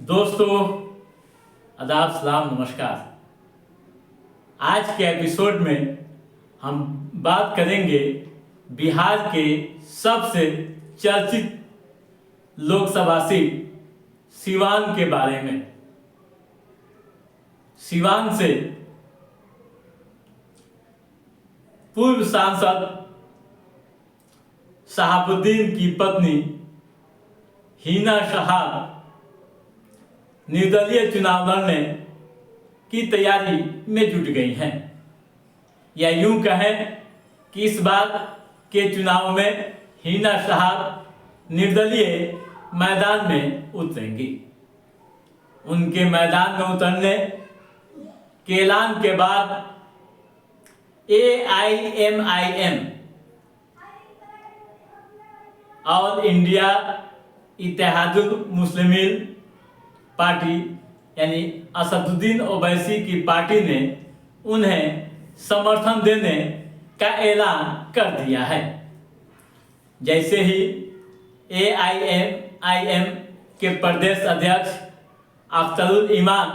दोस्तों, आदाब, सलाम, नमस्कार। आज के एपिसोड में हम बात करेंगे बिहार के सबसे चर्चित लोकसभा सीट सीवान के बारे में। सीवान से पूर्व सांसद शहाबुद्दीन की पत्नी हिना शहाब निर्दलीय चुनाव लड़ने की तैयारी में जुट गई हैं, या यूं कहें कि इस बार के चुनाव में हिना शहाब निर्दलीय मैदान में उतरेंगी। उनके मैदान में उतरने के ऐलान के बाद AIMIM और इंडिया इत्तेहादुल मुस्लिमीन पार्टी यानी असदुद्दीन ओवैसी की पार्टी ने उन्हें समर्थन देने का ऐलान कर दिया है। जैसे ही AIMIM के प्रदेश अध्यक्ष अख्तरुल ईमान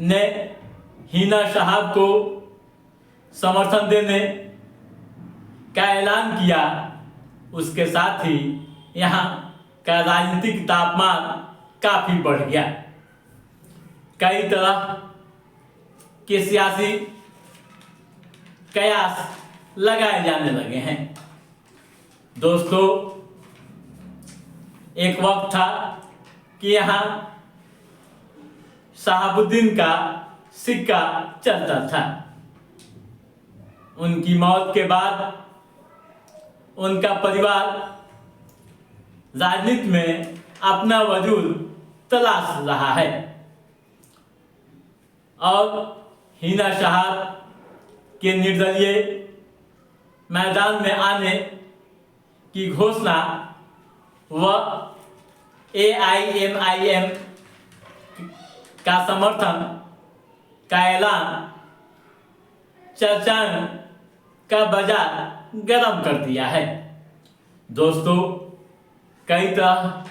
ने हिना शहाब को समर्थन देने का ऐलान किया, उसके साथ ही यहाँ का राजनीतिक तापमान काफी बढ़ गया। कई तरह के सियासी कयास लगाए जाने लगे हैं। दोस्तों, एक वक्त था कि यहाँ शहाबुद्दीन का सिक्का चलता था। उनकी मौत के बाद उनका परिवार राजनीति में अपना वजूद तलाश रहा है और हिना शहाब के निर्दलीय मैदान में आने की घोषणा व AIMIM का समर्थन का ऐलान चर्चाएं का बाजार गर्म कर दिया है। दोस्तों, कई तरह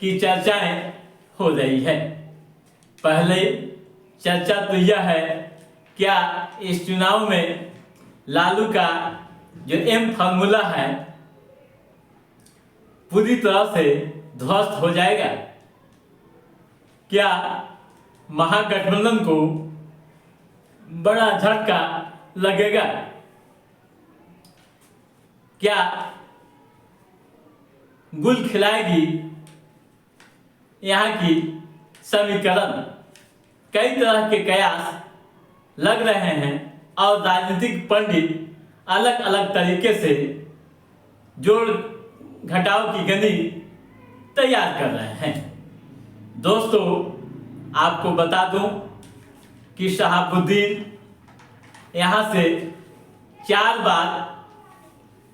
की चर्चाएं हो रही है। पहले चर्चा तो यह है, क्या इस चुनाव में लालू का जो M फार्मूला है पूरी तरह से ध्वस्त हो जाएगा? क्या महागठबंधन को बड़ा झटका लगेगा? क्या गुल खिलाएगी यहाँ की समीकरण? कई तरह के कयास लग रहे हैं और राजनीतिक पंडित अलग अलग तरीके से जोड़ घटाव की गणित तैयार कर रहे हैं। दोस्तों, आपको बता दूं कि शहाबुद्दीन यहाँ से 4 बार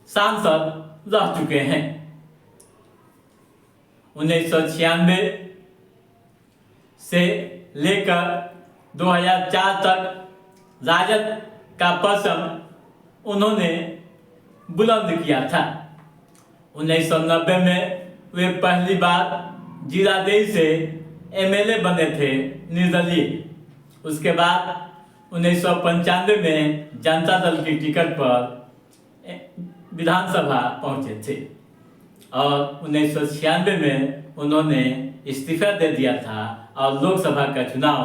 सांसद रह चुके हैं। 1996 से लेकर 2004 तक राजद का परचम उन्होंने बुलंद किया था। 1990 में वे पहली बार जीरादेई से MLA बने थे निर्दलीय। उसके बाद 1995 में जनता दल की टिकट पर विधानसभा पहुंचे थे और 1996 में उन्होंने इस्तीफा दे दिया था और लोकसभा का चुनाव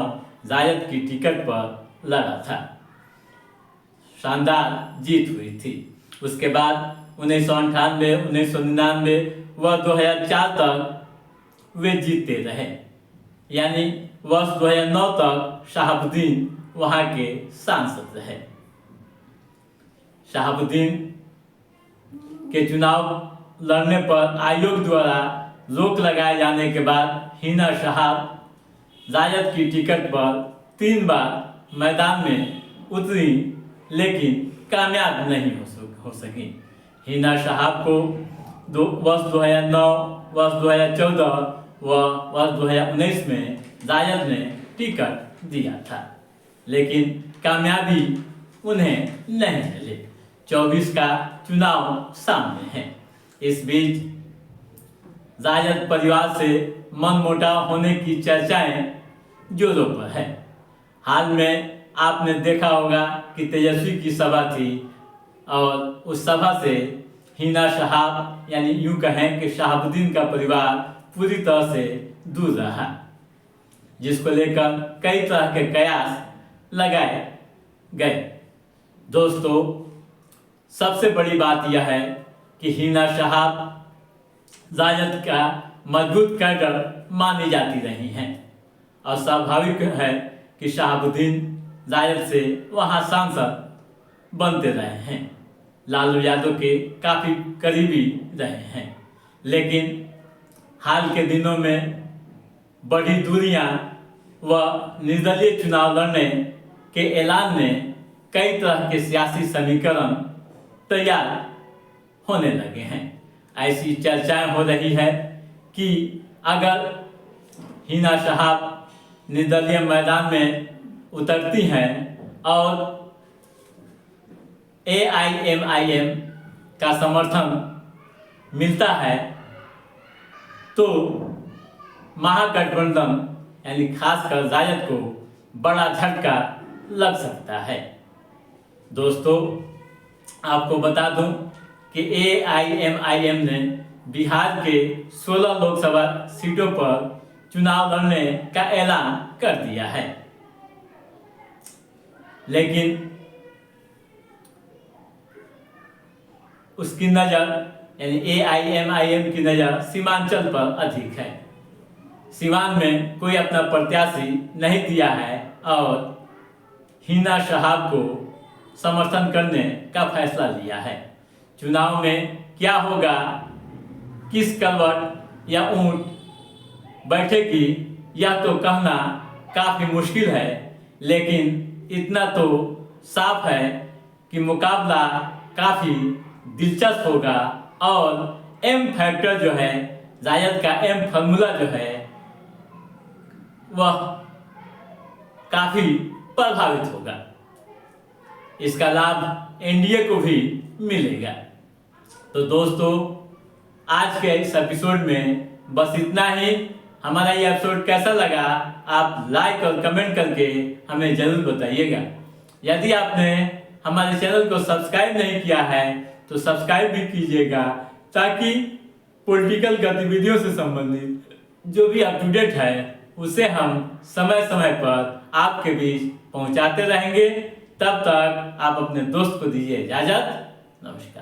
राजद की टिकट पर लड़ा था। शानदार जीत हुई थी। उसके बाद 1998, 1999 व 2004 तक वे जीतते रहे, यानी वर्ष 2009 तक शहाबुद्दीन वहाँ के सांसद रहे। शहाबुद्दीन के चुनाव लड़ने पर आयोग द्वारा रोक लगाए जाने के बाद हिना शहाब राजद की टिकट पर 3 बार मैदान में उतरी, लेकिन कामयाब नहीं हो सकी। हिना शहाब को वर्ष 2009, वर्ष 2014 व वर्ष 2019 में राजद ने टिकट दिया था, लेकिन कामयाबी उन्हें नहीं मिली। 24 का चुनाव सामने है। इस बीच राजद परिवार से मनमुटाव होने की चर्चाएं जोरों पर है। हाल में आपने देखा होगा कि तेजस्वी की सभा थी और उस सभा से हिना शहाब यानी यूं कहें कि शहाबुद्दीन का परिवार पूरी तरह से दूर रहा, जिसको लेकर कई तरह के कयास लगाए गए। दोस्तों, सबसे बड़ी बात यह है कि हिना शहाब राजद का मजबूत कैडर मानी जाती रही हैं और स्वाभाविक है कि शहाबुद्दीन राजद से वहाँ सांसद बनते रहे हैं, लालू यादव के काफ़ी करीबी रहे हैं। लेकिन हाल के दिनों में बड़ी दूरियां व निर्दलीय चुनाव लड़ने के ऐलान ने कई तरह के सियासी समीकरण तैयार होने लगे हैं। ऐसी चर्चाएं हो रही है कि अगर हिना शहाब निर्दलीय मैदान में उतरती हैं और AIMIM का समर्थन मिलता है तो महागठबंधन यानी खासकर राजद को बड़ा झटका लग सकता है। दोस्तों, आपको बता दूं कि AIMIM ने बिहार के 16 लोकसभा सीटों पर चुनाव लड़ने का ऐलान कर दिया है, लेकिन उसकी नज़र यानी AIMIM की नज़र सीमांचल पर अधिक है। सीवान में कोई अपना प्रत्याशी नहीं दिया है और हिना शहाब को समर्थन करने का फैसला लिया है। चुनाव में क्या होगा, किस करवट या ऊंट बैठेगी, यह तो कहना काफ़ी मुश्किल है, लेकिन इतना तो साफ है कि मुकाबला काफ़ी दिलचस्प होगा और एम फैक्टर जो है, राजद का एम फार्मूला जो है, वह काफ़ी प्रभावित होगा। इसका लाभ एनडीए को भी मिलेगा। तो दोस्तों, आज के इस एपिसोड में बस इतना ही। हमारा ये एपिसोड कैसा लगा आप लाइक और कमेंट करके हमें ज़रूर बताइएगा। यदि आपने हमारे चैनल को सब्सक्राइब नहीं किया है तो सब्सक्राइब भी कीजिएगा, ताकि पॉलिटिकल गतिविधियों से संबंधित जो भी अप टू डेट है उसे हम समय समय पर आपके बीच पहुंचाते रहेंगे। तब तक आप अपने दोस्त को दीजिए इजाज़त। नमस्कार।